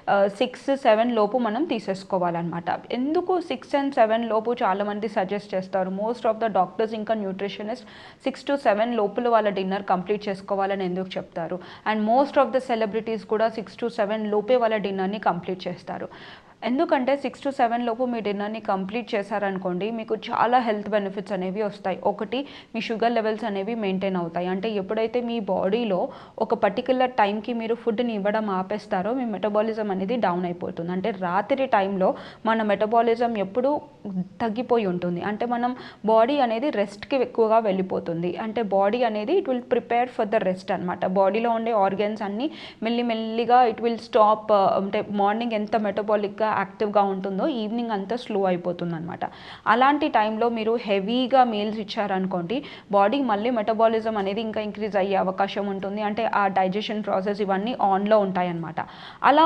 6-7 లోపు మనం తీసేసుకోవాలన్నమాట. ఎందుకు 6 and 7 లోపు చాలామంది సజెస్ట్ చేస్తారు, మోస్ట్ ఆఫ్ ద డాక్టర్స్ ఇంకా న్యూట్రిషనిస్ట్ 6-7 లోపల వాళ్ళ డిన్నర్ కంప్లీట్ చేసుకోవాలని ఎందుకు చెప్తారు? And most of the celebrities కూడా 6-7 లోపే వాళ్ళ డిన్నర్ని కంప్లీట్ చేస్తారు. ఎందుకంటే 6-7 లోపు మీ డిన్నర్ని కంప్లీట్ చేశారనుకోండి, మీకు చాలా హెల్త్ బెనిఫిట్స్ అనేవి వస్తాయి. ఒకటి, మీ షుగర్ లెవెల్స్ అనేవి మెయింటైన్ అవుతాయి. అంటే ఎప్పుడైతే మీ బాడీలో ఒక పర్టికులర్ టైంకి మీరు ఫుడ్ని ఇవ్వడం ఆపేస్తారో మీ మెటబాలిజం అనేది డౌన్ అయిపోతుంది. అంటే రాత్రి టైంలో మన మెటబాలిజం ఎప్పుడు తగ్గిపోయి ఉంటుంది. అంటే మనం బాడీ అనేది రెస్ట్కి ఎక్కువగా వెళ్ళిపోతుంది. అంటే బాడీ అనేది it will prepare for the rest అనమాట. బాడీలో ఉండే ఆర్గన్స్ అన్నీ మెల్లిమెల్లిగా ఇట్ విల్ స్టాప్. అంటే మార్నింగ్ ఎంత మెటబాలిక్గా యాక్టివ్గా ఉంటుందో ఈవినింగ్ అంతా స్లో అయిపోతుంది అనమాట. అలాంటి టైంలో మీరు హెవీగా మీల్స్ ఇచ్చారనుకోండి, బాడీ మళ్ళీ మెటబాలిజం అనేది ఇంకా ఇంక్రీజ్ అయ్యే అవకాశం ఉంటుంది. అంటే ఆ డైజెషన్ ప్రాసెస్ ఇవన్నీ ఆన్లో ఉంటాయన్నమాట. అలా